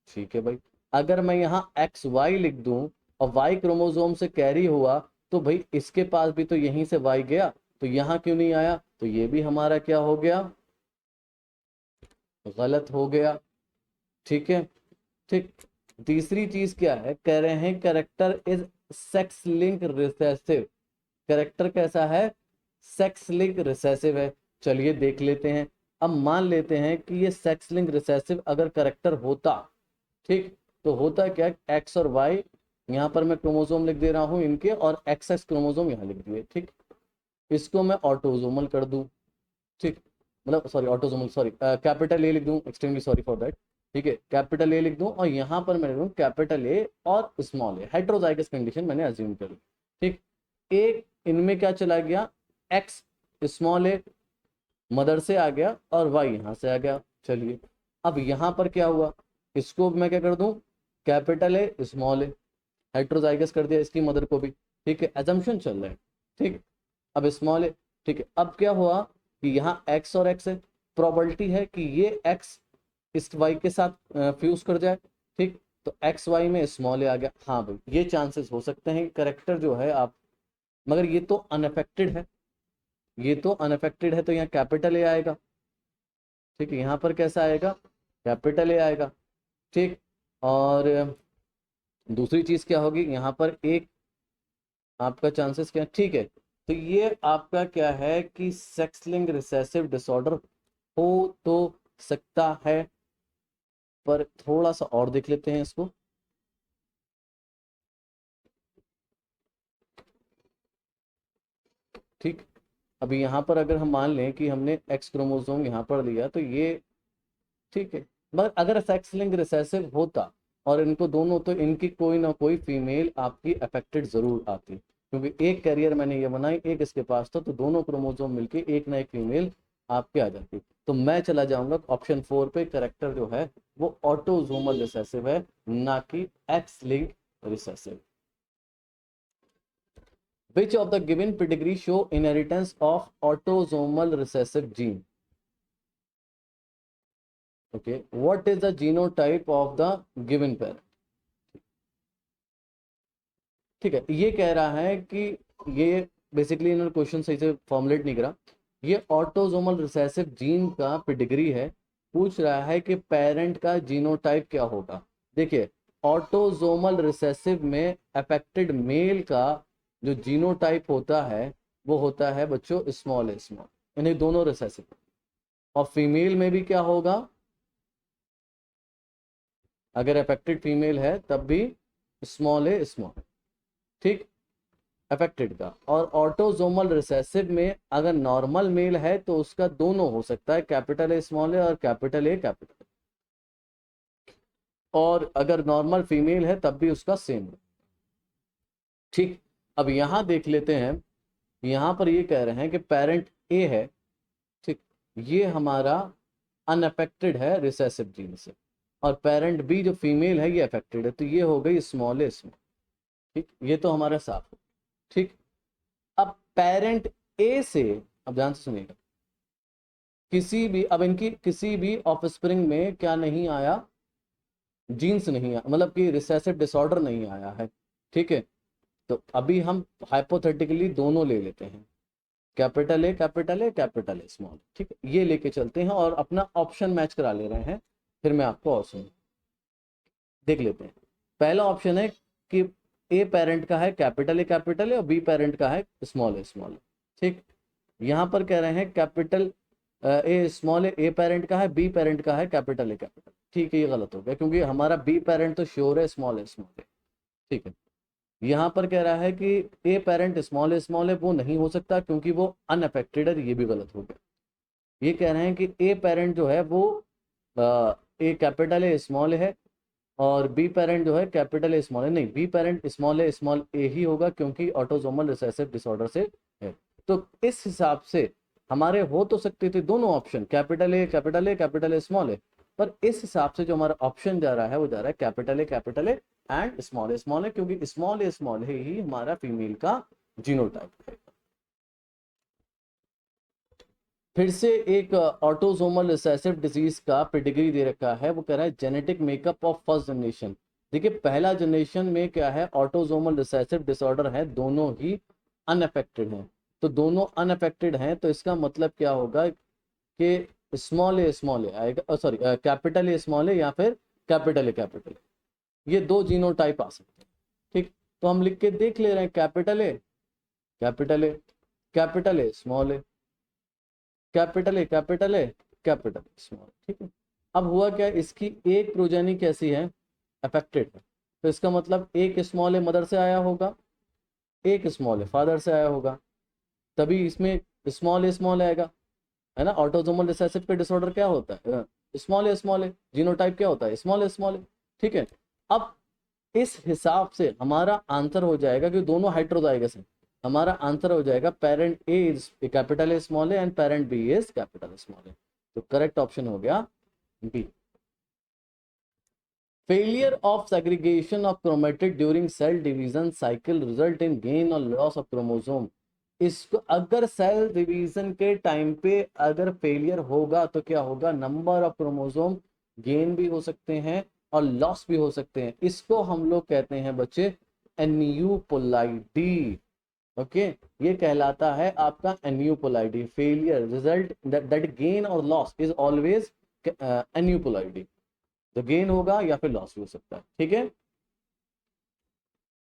ठीक है भाई। अगर मैं यहाँ एक्स वाई लिख दूं और वाई क्रोमोसोम से कैरी हुआ, तो भाई इसके पास भी तो यहीं से वाई गया, तो यहाँ क्यों नहीं आया, तो ये भी हमारा क्या हो गया, गलत हो गया, ठीक है, ठीक। तीसरी चीज क्या है, कह रहे हैं character is sex link recessive. Character कैसा है, सेक्स लिंक रिसेसिव है। चलिए देख लेते हैं। अब मान लेते हैं कि ये सेक्स लिंक रिसेसिव अगर कैरेक्टर होता, ठीक, तो होता क्या, एक्स और वाई, यहाँ पर मैं क्रोमोसोम लिख दे रहा हूँ इनके, और एक्स एक्स क्रोमोसोम यहाँ लिख दिए, ठीक। इसको मैं ऑटोजोमल कर दूं, ठीक, मतलब sorry autosomal, sorry capital A लिख दूं, एक्सट्रीमली सॉरी फॉर दैट, ठीक है, कैपिटल ए लिख दूं और यहाँ पर मैं लिख दूं कैपिटल ए और स्मॉल ए, हेट्रोजाइगस कंडीशन मैंने अज्यूम करी, ठीक। एक इनमें क्या चला गया, एक्स स्मॉल ए मदर से आ गया और वाई यहाँ से आ गया। चलिए, अब यहाँ पर क्या हुआ, इसको मैं क्या कर दूं, capital A small A, heterozygous कर दिया इसकी मदर को भी, ठीक है, एजम्पशन चल रहा है, ठीक। अब स्मॉल ए, ठीक है, अब क्या हुआ कि यहाँ एक्स और एक्स है, प्रोबेबिलिटी है कि ये एक्स इस वाई के साथ फ्यूज कर जाए, ठीक, तो एक्स वाई में स्मॉल ए आ गया। हाँ भाई, ये चांसेस हो सकते हैं करेक्टर जो है आप, मगर ये तो अनअफेक्टेड है, ये तो अनअफेक्टेड है, तो यहाँ कैपिटल ए आएगा, ठीक है, यहाँ पर कैसा आएगा, कैपिटल ए आएगा, ठीक। और दूसरी चीज क्या होगी, यहाँ पर एक आपका चांसेस क्या, ठीक है, तो ये आपका क्या है कि सेक्स लिंक रिसेसिव डिसऑर्डर हो तो सकता है, पर थोड़ा सा और देख लेते हैं इसको। ठीक, अभी यहाँ पर अगर हम मान लें कि हमने एक्स क्रोमोसोम यहाँ पर लिया तो ये, ठीक है, मगर अगर सेक्स लिंक रिसेसिव होता और इनको दोनों, तो इनकी कोई ना कोई फीमेल आपकी अफेक्टेड जरूर आती, क्योंकि एक कैरियर मैंने ये बनाई, एक इसके पास था, तो दोनों क्रोमोसोम मिलके एक ना एक फीमेल आपके आ जाती। तो मैं चला जाऊंगा ऑप्शन 4 पे, करेक्टर जो है वो ऑटोजोमल रिसेसिव है, ना कि x link recessive. Which of the given pedigree show inheritance of autosomal recessive gene? Okay, what is the genotype of the given parent? ठीक है, ये कह रहा है कि ये बेसिकली इन्होंने क्वेश्चन सही से फॉर्मुलेट नहीं करा। ये ऑटोसोमल रिसेसिव जीन का पेडिग्री है, पूछ रहा है कि पेरेंट का जीनोटाइप क्या होगा। देखिए, ऑटोसोमल रिसेसिव में अफेक्टेड मेल का जो जीनोटाइप होता है वो होता है बच्चों स्मॉल स्मॉल, इन्हें दोनों रिसेसिव। और फीमेल में भी क्या होगा, अगर अफेक्टेड फीमेल है तब भी स्मॉल ए स्मॉल, ठीक, अफेक्टेड का। और ऑटोसोमल रिसेसिव में अगर नॉर्मल मेल है तो उसका दोनों हो सकता है, कैपिटल ए स्मॉल ए और कैपिटल ए कैपिटल, और अगर नॉर्मल फीमेल है तब भी उसका सेम, ठीक। अब यहां देख लेते हैं, यहां पर ये कह रहे हैं कि पेरेंट ए है, ठीक, ये हमारा अनअफेक्टेड है रिसेसिव जीन से, और पेरेंट बी जो फीमेल है ये अफेक्टेड है, तो ये हो गई स्मॉल ए स्मॉल, ठीक, ये तो हमारा साफ है, ठीक। अब पेरेंट ए से, अब ध्यान से सुनिएगा, किसी भी, अब इनकी किसी भी ऑफस्प्रिंग में क्या नहीं आया, जीन्स नहीं आया, मतलब कि रिसेसिव डिसऑर्डर नहीं आया है, ठीक है। तो अभी हम हाइपोथेटिकली दोनों ले लेते हैं, capital A capital A capital A small, ठीक है, ये लेके चलते हैं और अपना ऑप्शन मैच करा ले रहे हैं, फिर मैं आपको और सुन देख लेते हैं। पहला ऑप्शन है कि ए पेरेंट का है कैपिटल ए और बी पेरेंट का है स्मॉल ए, ठीक। यहाँ पर कह रहे हैं capital A small a parent का है, बी पेरेंट का है कैपिटल ए कैपिटल। ठीक है, ये गलत हो गया क्योंकि हमारा बी पेरेंट तो श्योर है स्मॉल ए। ठीक है, यहाँ पर कह रहा है कि ए पेरेंट स्मॉल है, वो नहीं हो सकता क्योंकि वो अनअफेक्टेड है, ये भी गलत हो गया। ये कह रहे हैं कि ए पेरेंट जो है वो ए कैपिटल ए स्मॉल है और बी पेरेंट जो है कैपिटल ए स्मॉल है। नहीं, बी पेरेंट स्मॉल ए ही होगा क्योंकि ऑटोसोमल रिसेसिव डिसऑर्डर से है। तो इस हिसाब से हमारे हो तो सकते थे दोनों ऑप्शन, कैपिटल ए स्मॉल है, पर इस हिसाब से जो हमारा ऑप्शन जा रहा है वो जा रहा है कैपिटल ए एंड स्मॉल है क्योंकि स्मॉल है ही हमारा फीमेल का जीनोटाइप है। फिर से एक ऑटोसोमल रिसेसिव डिजीज का पेडिग्री दे रखा है, वो कह रहा है genetic makeup of first generation. देखिए पहला जनरेशन में क्या है, ऑटोसोमल रिसेसिव डिसऑर्डर है, दोनों ही अनअफेक्टेड हैं। तो दोनों अनअफेक्टेड हैं तो इसका मतलब क्या होगा कि स्मॉल ए आएगा, सॉरी कैपिटल ए या फिर कैपिटल ए, ये दो जीनोटाइप आ सकते हैं। ठीक, तो हम लिख के देख ले रहे हैं capital A capital A small A capital A small. ठीक है, अब हुआ क्या, इसकी एक प्रोजेनी कैसी है, अफेक्टेड है, तो इसका मतलब एक स्मॉल ए मदर से आया होगा, एक स्मॉल ए फादर से आया होगा, तभी इसमें स्मॉल आएगा, है ना। ऑटोसोमल रिसेसिव का डिसऑर्डर क्या होता है, स्मॉल ए, जीनोटाइप क्या होता है, स्मॉल ए। ठीक है, अब इस हिसाब से हमारा आंसर हो जाएगा कि दोनों हेटेरोजाइगस हैं, हमारा आंसर हो जाएगा parent A is capital A small and parent B is capital small A. तो करेक्ट ऑप्शन हो गया B. Failure of segregation of chromatid during cell division cycle result in gain और लॉस ऑफ क्रोमोसोम। इसको अगर cell division के time पे अगर failure होगा तो क्या होगा, नंबर ऑफ क्रोमोसोम गेन भी हो सकते हैं और लॉस भी हो सकते हैं। इसको हम लोग कहते हैं बच्चे एन्यूपोलाइडी। ओके, ये कहलाता है आपका एन्यूपोलाइडी। फेलियर रिजल्ट दैट गेन और लॉस इज ऑलवेज एन्यूपोलाइडी, तो गेन होगा या फिर लॉस भी हो सकता है। ठीक है,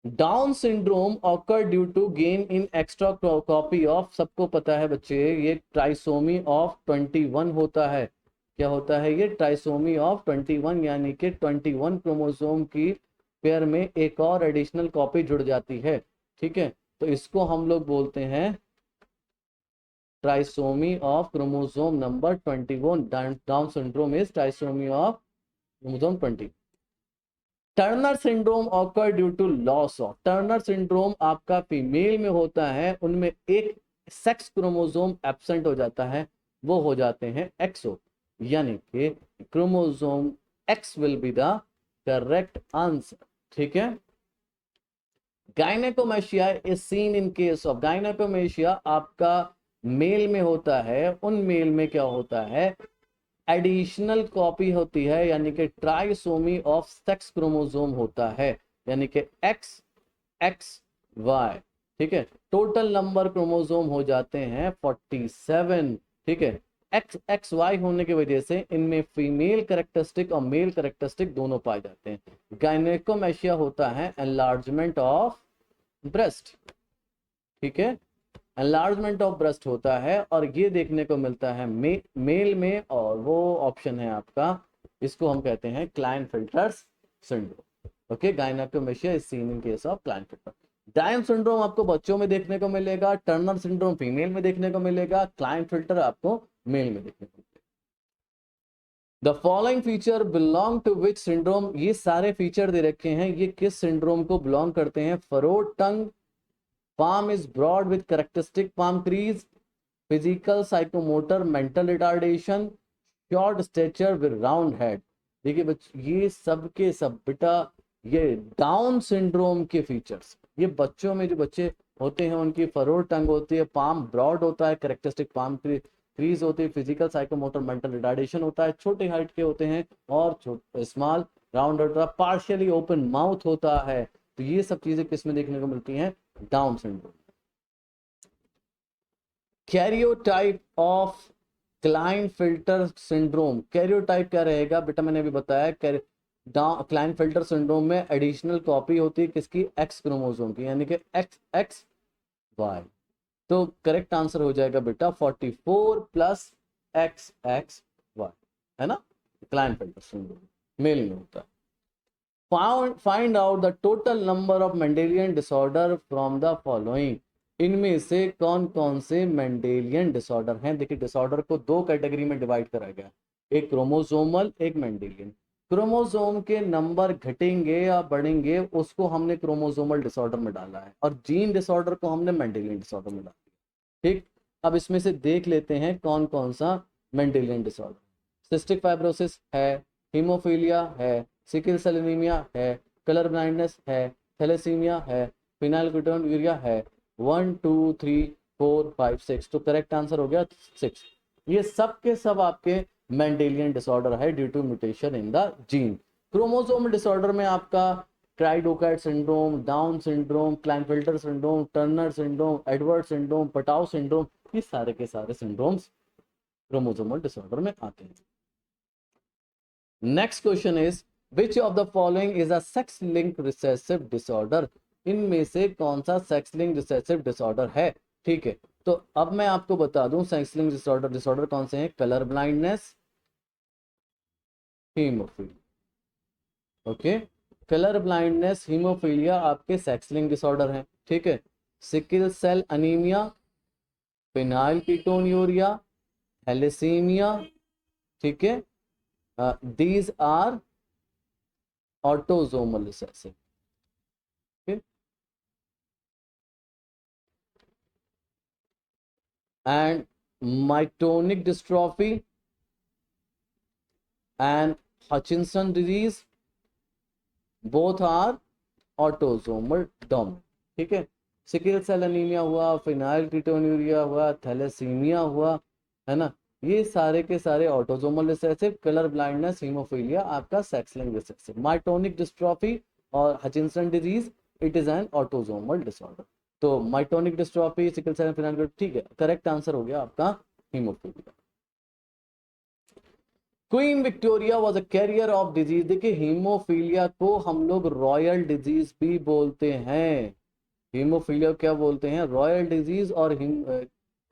Down syndrome occur due to gain in extra copy of, सबको पता है बच्चे ये ट्राइसोमी ऑफ 21 होता है। क्या होता है ये, ट्राइसोमी ऑफ 21, यानी कि 21 क्रोमोसोम की पेयर में एक और एडिशनल कॉपी जुड़ जाती है। ठीक है, तो इसको हम लोग बोलते हैं trisomy of chromosome number 21। Down syndrome is trisomy of chromosome 20। Turner syndrome occur due to loss of, Turner syndrome आपका फीमेल में होता है, उनमें एक सेक्स क्रोमोसोम एब्सेंट हो जाता है, वो हो जाते हैं एक्सो, यानी कि chromosome X will be the correct answer. ठीक है, gynaecomastia is seen in case of, gynaecomastia आपका मेल में होता है, उन मेल में क्या होता है, एडिशनल कॉपी होती है, यानी कि ट्राइसोमी ऑफ सेक्स क्रोमोसोम होता है, यानी कि एक्स एक्स वाई। ठीक है, टोटल नंबर क्रोमोसोम हो जाते हैं 47। ठीक है, एक्स एक्स वाई होने की वजह से इनमें फीमेल कैरेक्टरिस्टिक और मेल कैरेक्टरिस्टिक दोनों पाए जाते हैं। गायनेकोमेशिया होता है एनलार्जमेंट ऑफ ब्रेस्ट। ठीक है, एनलार्जमेंट ऑफ ब्रेस्ट होता है और ये देखने को मिलता है मेल में, और वो ऑप्शन है आपका, इसको हम कहते हैं Klinefelter's syndrome. Okay, gynaecomastia is seen in case of Klinefelter. Down syndrome आपको बच्चों में देखने को मिलेगा, टर्नर सिंड्रोम फीमेल में देखने को मिलेगा, क्लाइनफिल्टर आपको मेल में देखने को मिलेगा। The following feature belong to which syndrome, ये सारे फीचर दे रखे हैं, ये किस सिंड्रोम को बिलोंग करते हैं, furrowed tongue, palm is broad with characteristic palm crease, physical psychomotor mental retardation, short stature with round head। देखिए बच्चे, ये सब के सब बेटा ये डाउन सिंड्रोम के फीचर्स, ये बच्चों में जो बच्चे होते हैं उनकी फरोड टंग होती है, पाम ब्रॉड होता है, कैरेक्टरिस्टिक पाम क्रीज होती है, फिजिकल साइकोमोटर मेंटल रिटार्डेशन होता है, छोटे हाइट के होते हैं और स्मॉल राउंड होता है, पार्शियली ओपन माउथ होता है। तो ये सब चीजें किसमें देखने को मिलती हैं, Down syndrome. Karyotype of Klinefelter syndrome, karyotype क्या रहेगा बेटा, मैंने अभी बताया क्लाइनफिल्टर सिंड्रोम में एडिशनल कॉपी होती है किसकी, एक्स क्रोमोसोम की, यानी कि एक्स एक्स वाई। तो करेक्ट आंसर हो जाएगा बेटा 44 प्लस एक्स एक्स वाई, है ना। क्लाइनफेल्टर सिंड्रोम मेल में होता है। Find out the total number of Mendelian disorder from the following, इनमें से कौन कौन से मेंडेलियन डिसऑर्डर हैं। देखिए डिसऑर्डर को दो कैटेगरी में डिवाइड करा गया, एक क्रोमोसोमल एक मेंडेलियन। क्रोमोसोम के नंबर घटेंगे या बढ़ेंगे उसको हमने क्रोमोसोमल डिसऑर्डर में डाला है, और जीन डिसऑर्डर को हमने मेंडेलियन डिसऑर्डर में डाला है। ठीक, अब इसमें से देख लेते हैं कौन कौन सा मेंडेलियन डिसऑर्डर। सिस्टिक फाइब्रोसिस है, हीमोफीलिया है, सिकल सेल एनीमिया है, कलर ब्लाइंडनेस है, थैलेसीमिया है, फिनाइलकीटोनुरिया है। 1 2 3 4 5 6, तो करेक्ट आंसर हो गया 6। ये सब के सब आपके मेंडेलियन डिसऑर्डर है due to mutation in the gene. Chromosome disorder में आपका ट्राइडोकाइट syndrome, Down syndrome, Klinefelter syndrome, Turner syndrome, Edward syndrome, Patau syndrome, ये सारे के सारे सिंड्रोम्स क्रोमोसोमल डिसऑर्डर में आते हैं। Next question is which of the following is a sex link recessive disorder, इनमें से कौन सा सेक्स लिंक रिसेसिव डिसऑर्डर है। ठीक है, तो अब मैं आपको बता दूं सेक्स लिंक डिसऑर्डर कौन से हैं। Colour blindness, haemophilia. Okay, colour blindness haemophilia आपके सेक्स लिंक डिसऑर्डर हैं। ठीक है, सिकल सेल अनीमिया, फिनाइलकीटोनुरिया, थैलेसीमिया, ठीक है, these are autosomal recessive, okay? And myotonic dystrophy and Hutchinson disease both are autosomal dominant, ठीक है। सिकल सेल अनीमिया हुआ, फिनाइलकीटोनुरिया हुआ, थैलेसीमिया हुआ, है ना, ये सारे के सारे autosomal recessive. Colour blindness haemophilia आपका sex linked recessive. Myotonic dystrophy और Hutchinson disease it is an autosomal disorder. तो myotonic dystrophy, sickle cell phenyl, ठीक है, करेक्ट आंसर हो गया आपका haemophilia. Queen Victoria was a carrier of disease. देखिए haemophilia को हम लोग रॉयल डिजीज भी बोलते हैं। हीमोफीलिया क्या बोलते हैं, रॉयल डिजीज।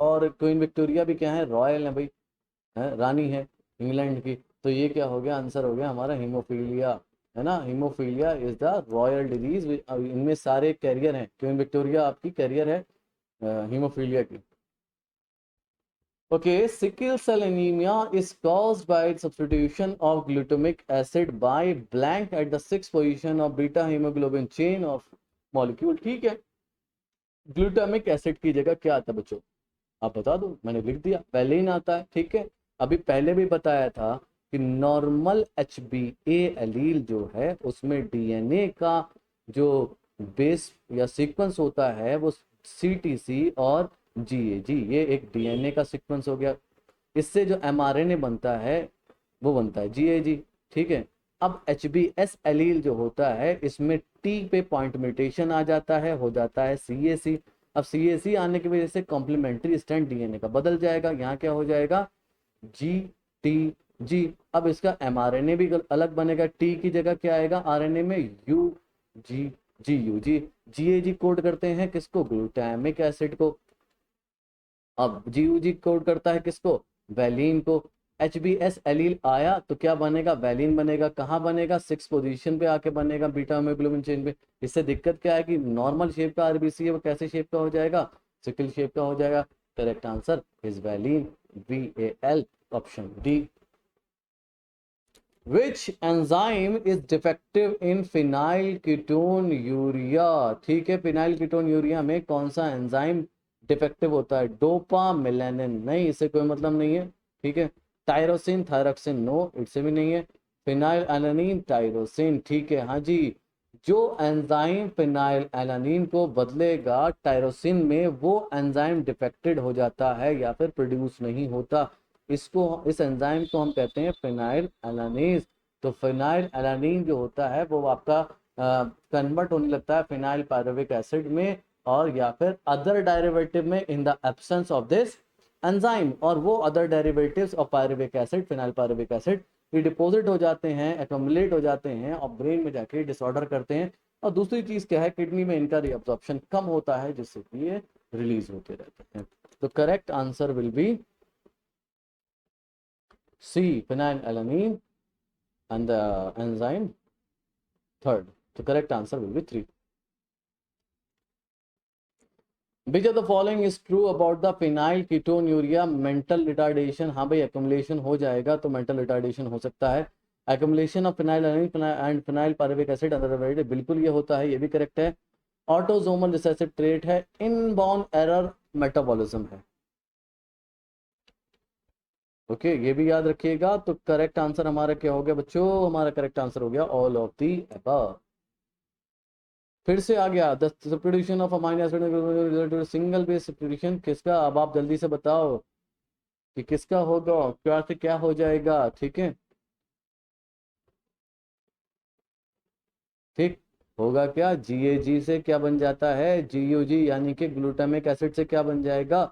और क्वीन विक्टोरिया भी क्या है, रॉयल है भाई, है, रानी है इंग्लैंड की। तो ये क्या हो गया, आंसर हो गया हमारा हीमोफीलिया, है ना। Haemophilia is the royal disease. इनमें सारे कैरियर हैं, क्वीन विक्टोरिया आपकी कैरियर है हीमोफीलिया की। Okay, sickle cell anemia is caused by substitution of glutamic acid by blank at the 6th position of beta hemoglobin chain of molecule। ठीक है, glutamic acid की जगह क्या आता है बच्चों, आप बता दो, मैंने लिख दिया, वैलिन आता है। ठीक है, अभी पहले भी बताया था कि नॉर्मल HbA एलील जो है उसमें डीएनए का जो बेस या सीक्वेंस होता है वो CTC और GAG, ये एक डीएनए का सीक्वेंस हो गया। इससे जो mRNA बनता है वो बनता है GAG। ठीक है, अब HbS एलील जो होता है इसमें T पे पॉइंट म्यूटेशन आ जाता है, हो जाता है CAC। अब CAC आने की वजह से कॉम्प्लीमेंट्री स्ट्रैंड डीएनए का बदल जाएगा, यहाँ क्या हो जाएगा GTG। अब इसका mRNA भी अलग बनेगा, T की जगह क्या आएगा RNA में UGGUG। GAG कोड करते हैं किसको, ग्लूटामिक एसिड को। अब GUG कोड करता है किसको, वैलिन को। HbS एलील आया तो क्या बनेगा, वैलिन बनेगा। कहाँ बनेगा, 6 पोजीशन पे आके बनेगा बीटा हीमोग्लोबिन चेन पे। इससे दिक्कत क्या है कि नॉर्मल शेप का आरबीसी है वो कैसे शेप का हो जाएगा, सिकल शेप का हो जाएगा। Correct answer is valine, VAL, option D. Which enzyme is defective in phenylketonuria। ठीक है, phenylketonuria में कौन सा एंजाइम डिफेक्टिव होता है, डोपामिलेनिन नहीं, इससे कोई मतलब नहीं है। ठीक है, टायरोसिन थायरोक्सिन नो, इससे भी नहीं है। फिनाइल एलानिन टायरोसिन, ठीक है, हाँ जी, जो एंजाइम फिनाइल एलानिन को बदलेगा टायरोसिन में वो एंजाइम डिफेक्टेड हो जाता है या फिर प्रोड्यूस नहीं होता। इस एंजाइम को हम कहते हैं फिनाइल एलानीज। तो फिनाइल एलानीन जो होता है वो आपका कन्वर्ट होने लगता है फिनाइल पायरुविक एसिड में और या फिर अदर डेरिवेटिव में in the absence of this enzyme. और वो other derivatives of pyruvic acid, phenyl pyruvic acid, ये डिपोजिट हो जाते हैं, एक्यूमुलेट हो जाते हैं और ब्रेन में जाके डिसऑर्डर करते हैं। और दूसरी चीज क्या है, किडनी में इनका रिअब्जॉर्प्शन कम होता है जिससे कि ये रिलीज होते रहते हैं। तो correct answer will be C, phenylalanine and the enzyme third. The correct answer will be 3. Which of the following is true about the phenyl ketonuria? Mental retardation, हाँ भाई accumulation हो जाएगा तो mental retardation हो सकता है। accumulation of phenylalanine and phenyl pyruvic acid under the, बिल्कुल ये होता है, ये भी करेक्ट है। ऑटोजोमल रिसेसिव ट्रेट है, इनबॉर्न एरर मेटाबॉलिज्म है। ओके ये भी याद रखिएगा। तो करेक्ट आंसर हमारा क्या हो गया बच्चों? हमारा करेक्ट आंसर हो गया ऑल ऑफ दी अबव। फिर से आ गया the substitution of amino acid single base substitution किसका? अब आप जल्दी से बताओ कि किसका होगा, क्या से क्या हो जाएगा। ठीक है, ठीक होगा क्या? GAG से क्या बन जाता है? GUG, यानी कि ग्लूटामिक एसिड से क्या बन जाएगा?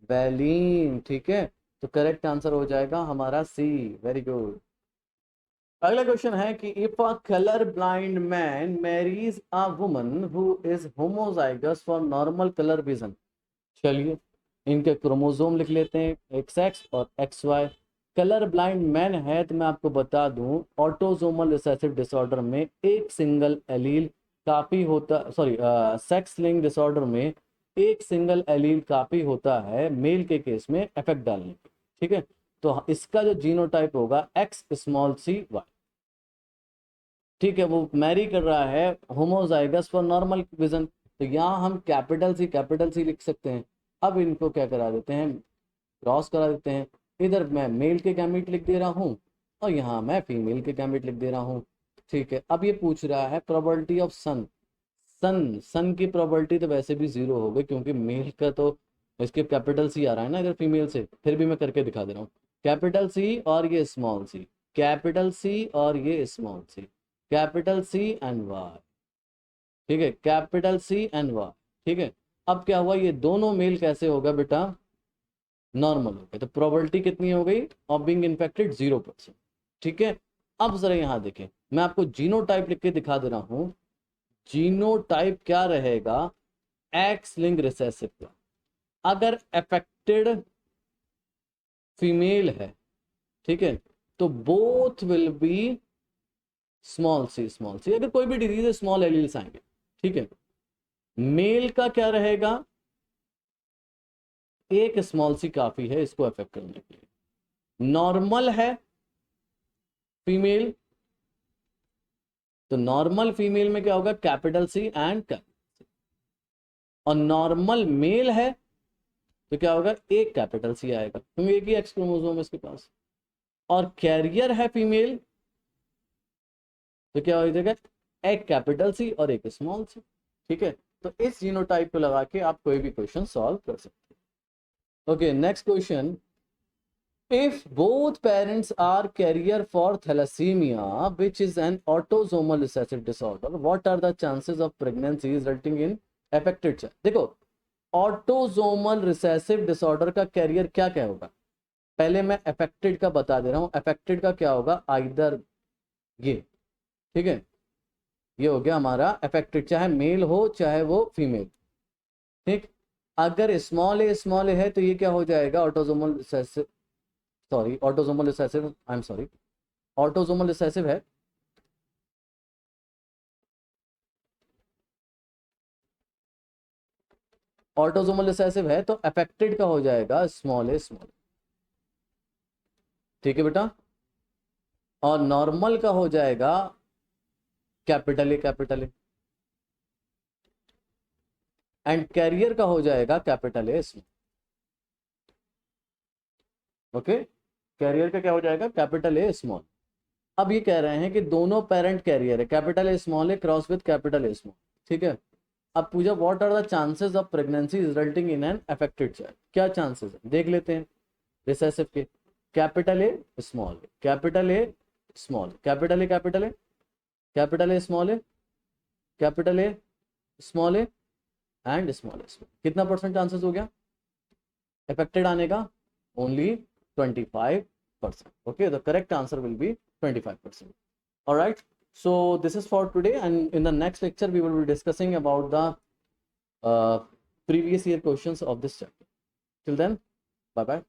वैलीन। ठीक है, तो करेक्ट आंसर हो जाएगा हमारा सी। Very good. अगला क्वेश्चन है कि if a colour blind man marries a woman who is homozygous for normal colour vision. चलिए इनके क्रोमोसोम लिख लेते हैं, XX और XY। कलर ब्लाइंड मैन है तो मैं आपको बता दूं ऑटोसोमल रिसेसिव डिसऑर्डर में एक सिंगल एलील काफी होता, सॉरी सेक्स लिंक डिसऑर्डर में एक सिंगल एलील काफी होता है मेल के केस में इफेक्ट डालने के। ठीक है, तो इसका जो जीनोटाइप होगा Xcy। ठीक है, वो मैरी कर रहा है होमोजाइगस फॉर नॉर्मल विजन, तो यहाँ हम कैपिटल सी लिख सकते हैं। अब इनको क्या करा देते हैं? क्रॉस करा देते हैं। इधर मैं मेल के गैमेट लिख दे रहा हूँ और यहाँ मैं फीमेल के गैमेट लिख दे रहा हूँ। ठीक है, अब ये पूछ रहा है प्रोबेबिलिटी ऑफ सन। सन की प्रोबेबिलिटी तो वैसे भी 0 हो गई क्योंकि मेल का तो इसके कैपिटल सी आ रहा है ना इधर फीमेल से। फिर भी मैं करके दिखा दे रहा हूँ, कैपिटल सी और ये स्मॉल सी, कैपिटल सी और ये small C, capital C and Y. ठीक है, कैपिटल सी एंड वाई। ठीक है, अब क्या हुआ? ये दोनों मेल कैसे होगा बेटा? नॉर्मल हो गए, तो प्रोबेबिलिटी कितनी हो गई ऑफ बीइंग इन्फेक्टेड? 0%। ठीक है, अब जरा यहाँ देखें, मैं आपको जीनोटाइप लिख के दिखा दे रहा हूँ। जीनोटाइप क्या रहेगा? एक्स लिंक रिसेसिव का। अगर अफेक्टेड फीमेल है, ठीक है, तो both will be small C. अगर कोई भी डिजीज है स्मॉल एलील्स आएंगे। ठीक है, मेल का क्या रहेगा? एक स्मॉल सी काफी है इसको अफेक्ट करने के लिए। नॉर्मल है फीमेल, तो नॉर्मल फीमेल में क्या होगा? Capital C and capital C. और नॉर्मल मेल है तो क्या होगा? एक कैपिटल सी आएगा क्योंकि एक ही एक्स क्रोमोसोम है इसके पास। और कैरियर है फीमेल तो क्या हो जाएगा? एक कैपिटल सी और एक स्मॉल सी। ठीक है, तो इस जीनोटाइप को लगा के आप कोई भी क्वेश्चन सॉल्व कर सकते हैं। Okay, next question. If both parents are carrier for thalassemia, which is an autosomal recessive disorder, what are the chances of pregnancy resulting in affected child? देखो, ऑटोजोमल रिसेसिव डिसऑर्डर का career क्या क्या होगा? पहले मैं अफेक्टेड का बता दे रहा हूं। अफेक्टेड का क्या होगा? आइदर ये। ठीक है, ये हो गया हमारा अफेक्टेड, चाहे मेल हो चाहे वो फीमेल। ठीक, अगर स्मॉल ए है तो ये क्या हो जाएगा? Autosomal recessive, sorry autosomal recessive, I am sorry, autosomal recessive है। ऑटोजोमल रिसेसिव है तो अफेक्टेड का हो जाएगा स्मॉल ए। ठीक है बेटा, और नॉर्मल का हो जाएगा कैपिटल ए। एंड कैरियर का हो जाएगा capital A small. Okay, carrier का क्या हो जाएगा? Capital A small. अब ये कह रहे हैं कि दोनों पेरेंट कैरियर है, कैपिटल ए स्मॉल है cross with capital A small. ठीक है, अब पूछा what are the chances of pregnancy resulting in an affected child? क्या चांसेस है देख लेते हैं रिसेसिव के। Capital A small, capital A small, capital A capital A, capital A small A, capital A small A and small A. कितना percent chances हो गया affected आने का? Only 25%. Okay, the correct answer will be 25%. All right, so this is for today, and in the next lecture we will be discussing about the previous year questions of this chapter. Till then, bye bye.